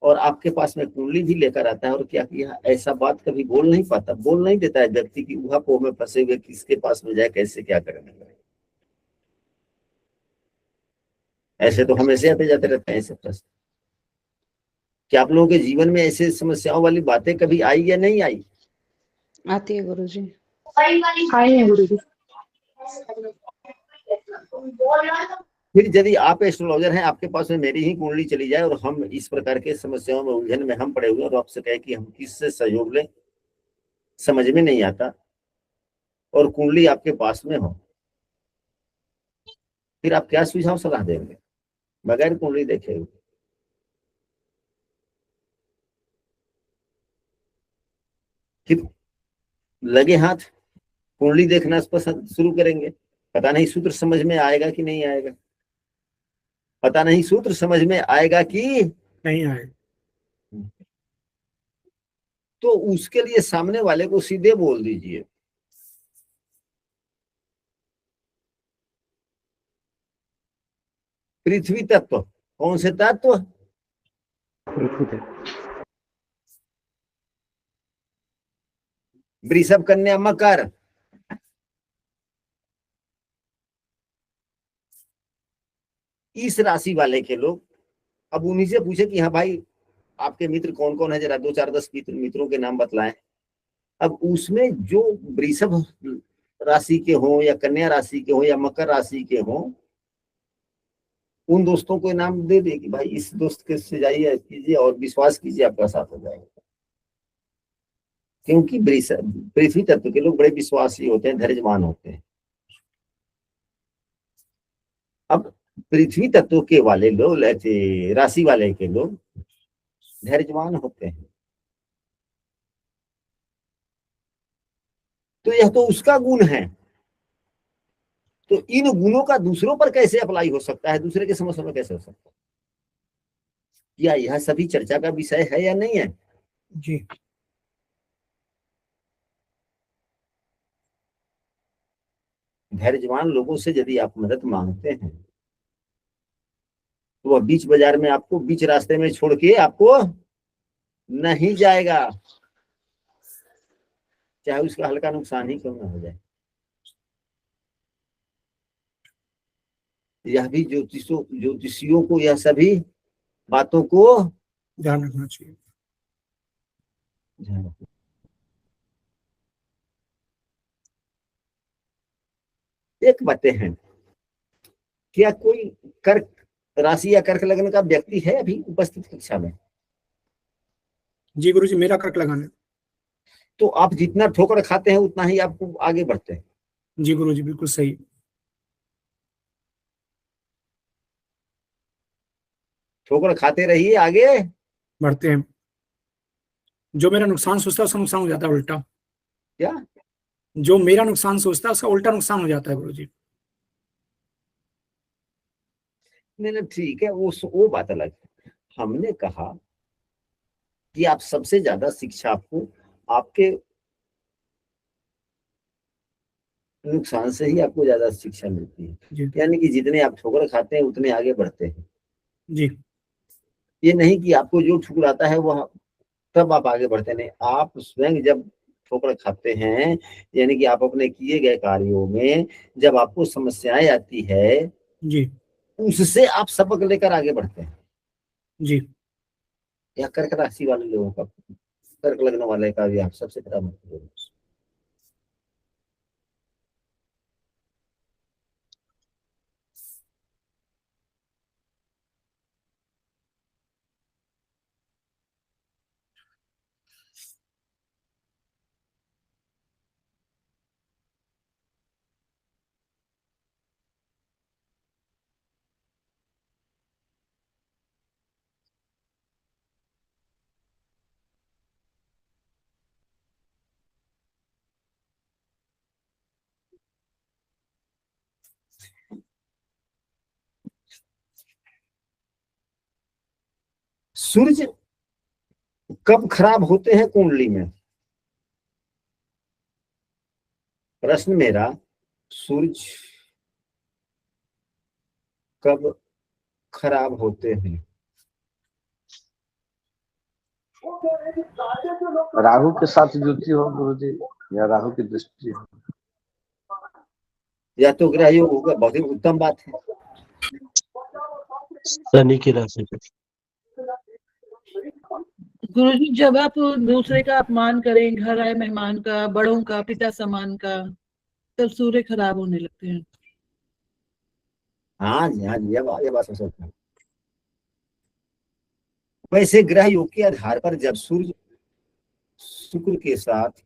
और आपके पास में कुंडली भी लेकर आता है, और क्या किया, ऐसा बात कभी बोल नहीं पाता, बोल नहीं देता है व्यक्ति की ऊहापोह में फंसे हुए, किसके पास में जाए, कैसे क्या करना है। ऐसे तो हमेशा आते जाते रहते हैं ऐसे प्रश्न। क्या आप लोगों के जीवन में ऐसे समस्याओं वाली बातें कभी आई या नहीं आई? आती है गुरुजी। आई है गुरुजी। फिर यदि आप एस्ट्रोलॉजर हैं, आपके पास में मेरी ही कुंडली चली जाए और हम इस प्रकार के समस्याओं में, उलझन में हम पड़े हुए, और आपसे कहे कि हम किससे सहयोग लें, समझ में नहीं आता, और कुंडली आपके पास में हो, फिर आप क्या सुझाव सलाह देंगे बगैर कुंडली देखे हुए? फिर लगे हाथ कुंडली देखना पसंद शुरू करेंगे, पता नहीं सूत्र समझ में आएगा कि नहीं आएगा, पता नहीं सूत्र समझ में आएगा कि नहीं आए। तो उसके लिए सामने वाले को सीधे बोल दीजिए, पृथ्वी तत्व। कौन से तत्व? वृषभ, कन्या, मकर। इस राशि वाले के लोग, अब उन्हीं से पूछे कि हाँ भाई आपके मित्र कौन कौन है, जरा 2 4 10 मित्रों के नाम बतलाएं। अब उसमें जो वृषभ राशि के हो, या कन्या राशि के हो, या मकर राशि के हो, उन दोस्तों को नाम दे दे कि भाई इस दोस्त के से जाइए, कीजिए और विश्वास कीजिए, आपका साथ हो जाएगा। क्योंकि पृथ्वी तत्व के लोग बड़े विश्वासी होते हैं, धैर्यवान होते हैं। अब पृथ्वी तत्व के वाले लोग, राशि वाले के लोग धैर्यवान होते हैं, तो यह तो उसका गुण है। तो इन गुणों का दूसरों पर कैसे अप्लाई हो सकता है, दूसरे के समस्या में कैसे हो सकता है? क्या यह सभी चर्चा का विषय है या नहीं है? जी। धैर्यवान लोगों से यदि आप मदद मांगते हैं, तो वह बीच बाजार में आपको बीच रास्ते में छोड़ के आपको नहीं जाएगा, चाहे उसका हल्का नुकसान ही क्यों ना हो जाए। यह भी ज्योतिषियों को यह सभी बातों को ध्यान रखना चाहिए। ध्यान रखना। एक बातें हैं, क्या कोई कर्क राशि या कर्क लग्न का व्यक्ति है अभी उपस्थित कक्षा में? जी गुरुजी, मेरा कर्क लगाना है। तो आप जितना ठोकर खाते हैं उतना ही आपको आगे बढ़ते हैं। जी गुरुजी, बिल्कुल सही। ठोकर खाते रहिए, आगे बढ़ते हैं। जो मेरा नुकसान सोचता है उसका नुकसान हो जाता है उल्टा। क्या? जो मेरा नुकसान सोचता है उसका उल्टा नुकसान हो जाता है गुरुजी। नहीं, ठीक है, वो बात अलग है। हमने कहा कि आप सबसे ज्यादा शिक्षा आपको आपके नुकसान से ही आपको ज्यादा शिक्षा मिलती है। यानी कि जितने आप ठोकर खाते हैं उतने आगे बढ़ते हैं जी। ये नहीं कि आपको जो ठुकराता है वह तब आप आगे बढ़ते नहीं। आप स्वयं जब ठोकर खाते हैं, यानी कि आप अपने किए गए कार्यों में जब आपको समस्याएं आती है जी, उससे आप सबक लेकर आगे बढ़ते हैं। जी। या कर्क राशि वाले लोगों का, कर्क लग्न वाले का भी आप सबसे बड़ा मतलब है। सूर्य कब खराब होते हैं कुंडली में? प्रश्न मेरा, सूर्य कब खराब होते हैं? राहु के साथ युति हो गुरुजी, या राहु की दृष्टि हो, या तो ग्रह योग होगा, बहुत ही उत्तम बात है। शनि की राशि पे। गुरुजी, जब आप दूसरे का अपमान करें, घर आए मेहमान का, बड़ों का, पिता समान का, तब सूर्य खराब होने लगते हैं। हाँ जी, हाँ जी, ये बात सोचता हूँ। वैसे ग्रह योग के आधार पर जब सूर्य शुक्र के साथ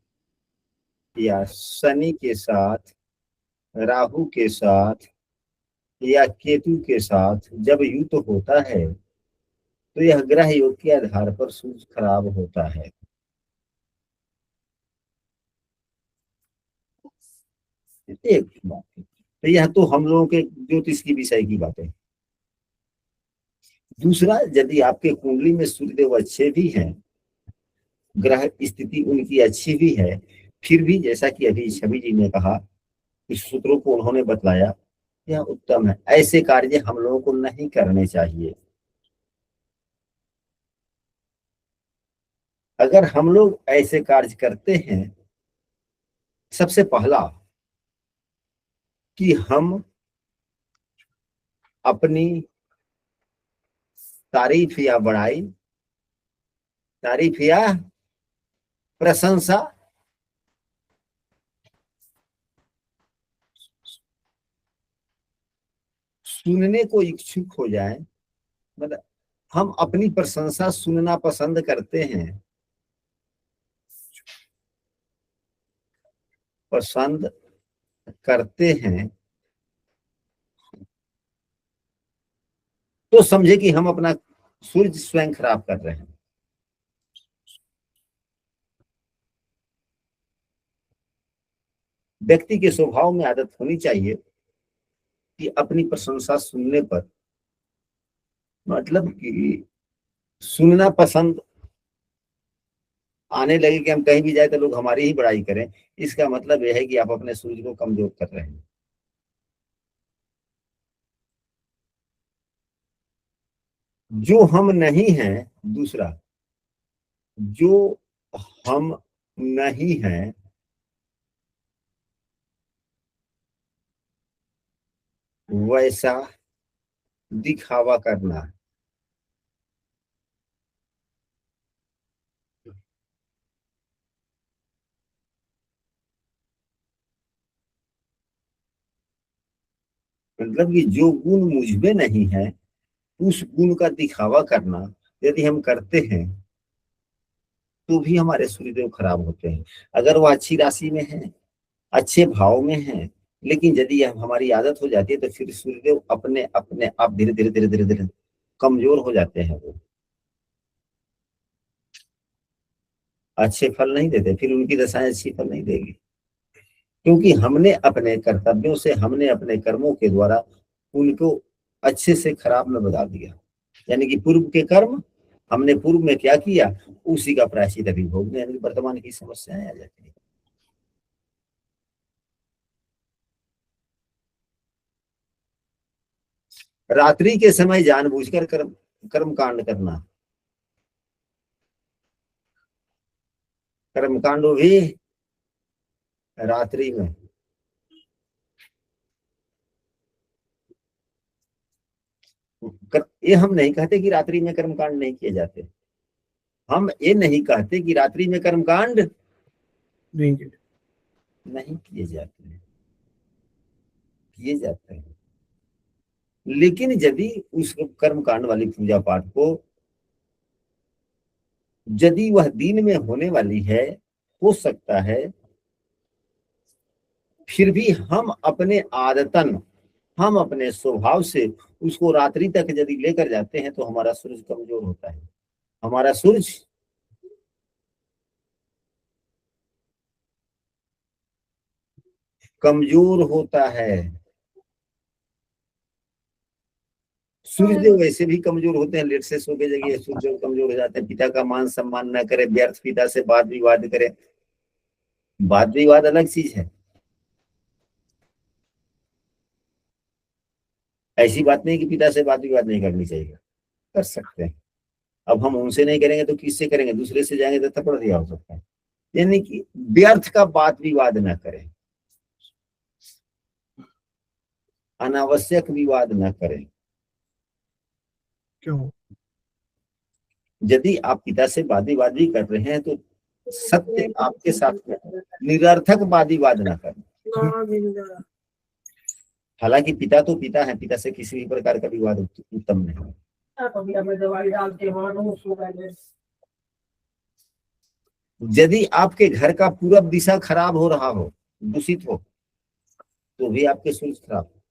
या शनि के साथ, राहु के साथ या केतु के साथ जब युद्ध होता है तो यह ग्रह योग के आधार पर सूर्य खराब होता है। एक बात है, तो यह तो हम लोगों के ज्योतिष की विषय की बात है। दूसरा, यदि आपके कुंडली में सूर्यदेव अच्छे भी हैं, ग्रह स्थिति उनकी अच्छी भी है, फिर भी जैसा कि अभी छवि जी ने कहा, इस सूत्रों को उन्होंने बतलाया, यह उत्तम है। ऐसे कार्य हम लोगों को नहीं करने चाहिए। अगर हम लोग ऐसे कार्य करते हैं, सबसे पहला कि हम अपनी तारीफ या बड़ाई, तारीफ या प्रशंसा सुनने को इच्छुक हो जाए, मतलब हम अपनी प्रशंसा सुनना पसंद करते हैं, पसंद करते हैं, तो समझे कि हम अपना सूर्य स्वयं खराब कर रहे हैं। व्यक्ति के स्वभाव में आदत होनी चाहिए कि अपनी प्रशंसा सुनने पर, मतलब कि सुनना पसंद आने लगे कि हम कहीं भी जाए तो लोग हमारी ही बड़ाई करें। इसका मतलब यह है कि आप अपने सूर्य को कमजोर कर रहे हैं। जो हम नहीं हैं, दूसरा जो हम नहीं हैं वैसा दिखावा करना। मतलब कि जो गुण मुझ में नहीं है उस गुण का दिखावा करना यदि हम करते हैं तो भी हमारे सूर्यदेव खराब होते हैं। अगर वो अच्छी राशि में है, अच्छे भाव में है, लेकिन यदि यह हमारी आदत हो जाती है तो फिर सूर्यदेव अपने अपने आप धीरे धीरे धीरे धीरे धीरे कमजोर हो जाते हैं। वो अच्छे फल नहीं देते, फिर उनकी दशाएं अच्छी फल नहीं देगी, क्योंकि हमने अपने कर्तव्यों से, हमने अपने कर्मों के द्वारा उनको अच्छे से खराब में बदल दिया। यानी कि पूर्व के कर्म हमने पूर्व में क्या किया उसी का प्रायश्चित अभी भोगने, यानी वर्तमान की समस्याएं आ जाती है। रात्रि के समय जानबूझकर कर्म कांड करना, कर्म कांड भी रात्रि में। ये हम नहीं कहते कि रात्रि में कर्म कांड नहीं किए जाते, हम ये नहीं कहते कि रात्रि में कर्म कांड नहीं किए जाते हैं, किए जाते हैं। लेकिन यदि उस कर्म कांड वाली पूजा पाठ को यदि वह दिन में होने वाली है, हो सकता है फिर भी हम अपने आदतन, हम अपने स्वभाव से उसको रात्रि तक यदि लेकर जाते हैं तो हमारा सूरज कमजोर होता है, हमारा सूरज कमजोर होता है। सूर्यदेव वैसे भी कमजोर होते हैं, लेट से सो के जगह सूर्यदेव कमजोर हो जाते हैं। पिता का मान सम्मान न करे, व्यर्थ पिता से वाद विवाद करे। वाद विवाद अलग चीज है, ऐसी बात नहीं कि पिता से वाद विवाद नहीं करनी चाहिए, कर सकते हैं। अब हम उनसे नहीं करेंगे तो किससे करेंगे, दूसरे से जाएंगे तो थप्पड़ दिया हो सकता है। यानी कि व्यर्थ का वाद विवाद न करें, अनावश्यक विवाद न करें। क्यों? यदि आप पिता से वाद विवाद भी कर रहे हैं तो सत्य आपके साथ में, निरर्थक वाद विवाद न करें। हालांकि पिता तो पिता है, पिता से किसी भी प्रकार का विवाद उत्तम नहीं है। यदि आपके घर का पूरब दिशा खराब हो रहा हो, दूषित हो, तो भी आपके सूरज खराब हो।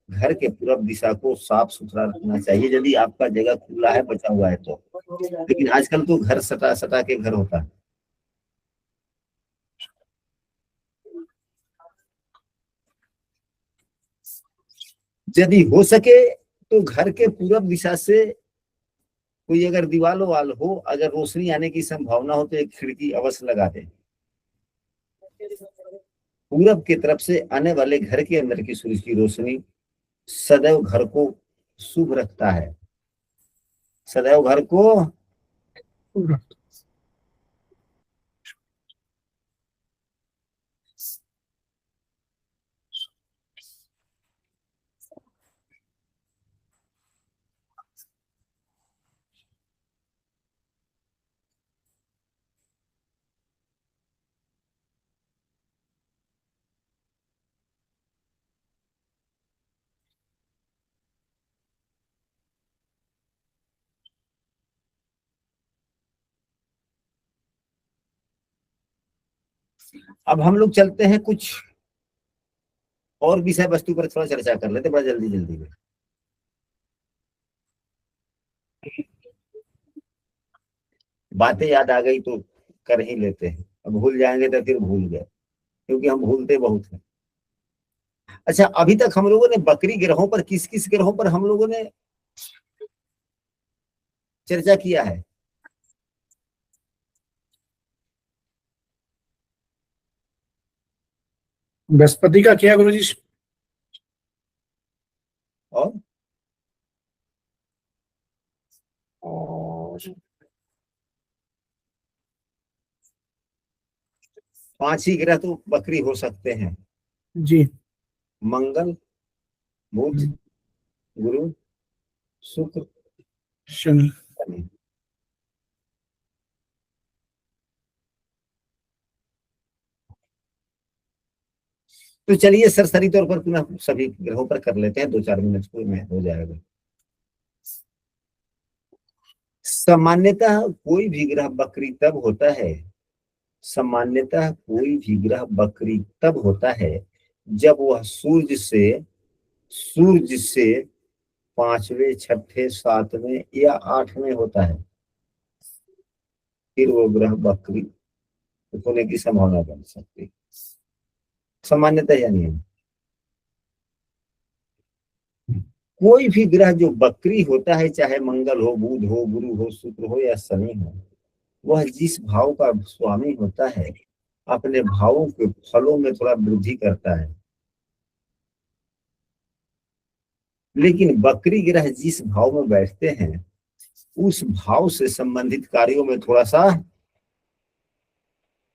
घर के पूरब दिशा को साफ सुथरा रखना चाहिए यदि आपका जगह खुला है, बचा हुआ है तो। लेकिन आजकल तो घर सटा सटा के घर होता है। यदि हो सके तो घर के पूरब दिशा से कोई अगर दीवार वाल हो, अगर रोशनी आने की संभावना हो तो एक खिड़की अवश्य लगा दे। पूरब की तरफ से आने वाले घर के अंदर की सूरज की रोशनी सदैव घर को शुभ रखता है, सदैव घर को। अब हम लोग चलते हैं कुछ और विषय वस्तु पर थोड़ा चर्चा कर लेते, बड़ा जल्दी जल्दी में। बातें याद आ गई तो कर ही लेते हैं, अब भूल जाएंगे तो फिर भूल गए, क्योंकि हम भूलते बहुत हैं। अच्छा, अभी तक हम लोगों ने बकरी ग्रहों पर, किस किस ग्रहों पर हम लोगों ने चर्चा किया है? बृहस्पति का किया गुरुजी, और पांच ही ग्रह तो बकरी हो सकते हैं, जी मंगल, बुध, गुरु, शुक्र, शनि। शनि। तो चलिए सरसरी तौर पर पुनः सभी ग्रहों पर कर लेते हैं, 2-4 मिनट में हो जाएगा। सामान्यतः कोई भी ग्रह बकरी तब होता है, सामान्यतः कोई भी ग्रह बकरी तब होता है जब वह सूर्य से 5वें, 6ठे, 7वें या 8वें होता है, फिर वो ग्रह बकरी होने की संभावना बन सकती है। सामान्यतः या नियम, कोई भी ग्रह जो बकरी होता है, चाहे मंगल हो, बुध हो, गुरु हो, शुक्र हो या शनि हो, वह जिस भाव का स्वामी होता है अपने भावों के फलों में थोड़ा वृद्धि करता है। लेकिन बकरी ग्रह जिस भाव में बैठते हैं उस भाव से संबंधित कार्यों में थोड़ा सा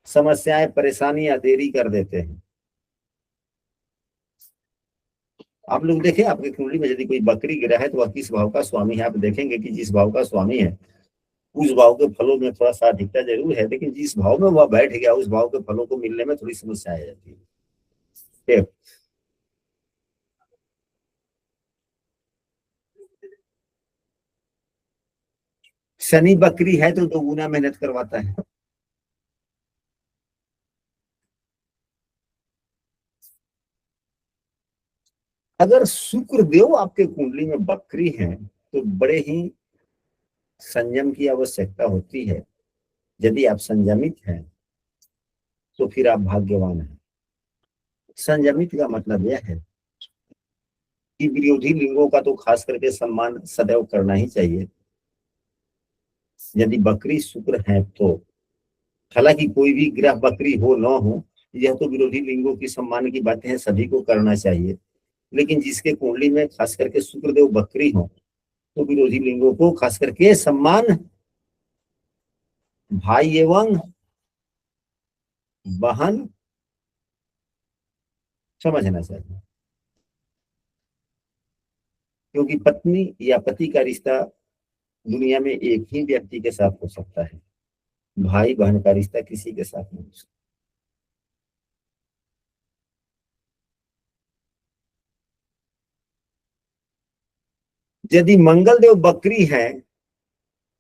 समस्याएं, परेशानियां, देरी कर देते हैं। आप लोग देखें आपकी कुंडली में यदि कोई बकरी ग्रह है तो वह किस भाव का स्वामी है, आप देखेंगे कि जिस भाव का स्वामी है उस भाव के फलों में थोड़ा सा अधिकता जरूर है, लेकिन जिस भाव में वह बैठ गया उस भाव के फलों को मिलने में थोड़ी समस्या आ जाती है। शनि बकरी है तो 2 गुना मेहनत करवाता है। अगर शुक्र देव आपके कुंडली में बकरी हैं तो बड़े ही संयम की आवश्यकता होती है। यदि आप संयमित हैं तो फिर आप भाग्यवान हैं। संयमित का मतलब यह है कि विरोधी लिंगों का तो खास करके सम्मान सदैव करना ही चाहिए। यदि बकरी शुक्र है तो, हालांकि कोई भी ग्रह बकरी हो न हो, यह तो विरोधी लिंगों की सम्मान की बातें हैं, सभी को करना चाहिए। लेकिन जिसके कुंडली में खास करके शुक्रदेव बकरी हो तो विरोधी लिंगों को खास करके सम्मान, भाई एवं बहन समझना चाहिए। क्योंकि पत्नी या पति का रिश्ता दुनिया में एक ही व्यक्ति के साथ हो सकता है, भाई बहन का रिश्ता किसी के साथ नहीं हो सकता। यदि मंगल देव बकरी है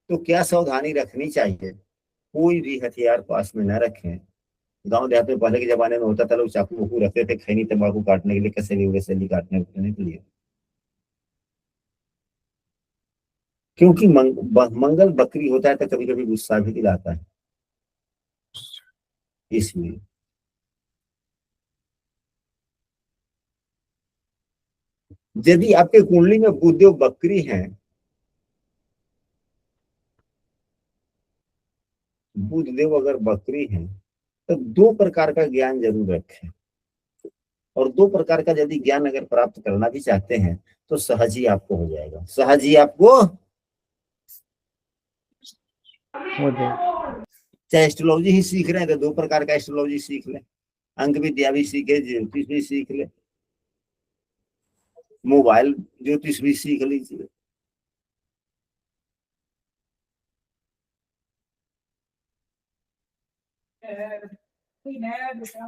तो क्या सावधानी रखनी चाहिए? कोई भी हथियार पास में न रखें। गांव देहात में पहले के जमाने में होता था, लोग चाकू वाकू रखते थे खैनी तंबाकू काटने के लिए, कसैली वैसेली काटने के लिए। क्योंकि मंगल बकरी होता है तो कभी कभी गुस्सा भी दिलाता है, इसलिए यदि आपके कुंडली में बुधदेव बकरी है, बुधदेव अगर बकरी है तो 2 प्रकार का ज्ञान जरूर रखें। और 2 प्रकार का यदि ज्ञान अगर प्राप्त करना भी चाहते हैं तो सहज ही आपको हो जाएगा। सहज ही आपको, चाहे एस्ट्रोलॉजी ही सीख रहे हैं तो 2 प्रकार का एस्ट्रोलॉजी सीख लें, अंक विद्या भी सीखे, ज्योतिष भी सीख ले, मोबाइल ज्योतिष भी सीख लीजिए।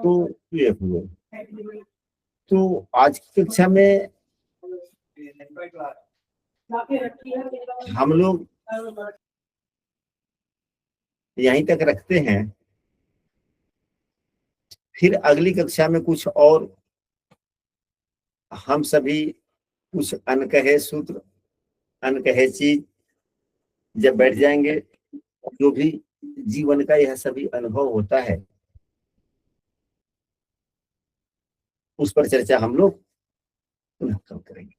तो ये हुआ। तो आज की कक्षा में हम लोग यहीं तक रखते हैं। फिर अगली कक्षा में कुछ और हम सभी कुछ अनकहे सूत्र, अनकहे चीज जब बैठ जाएंगे, जो भी जीवन का यह सभी अनुभव होता है उस पर चर्चा हम लोग पुनः करेंगे।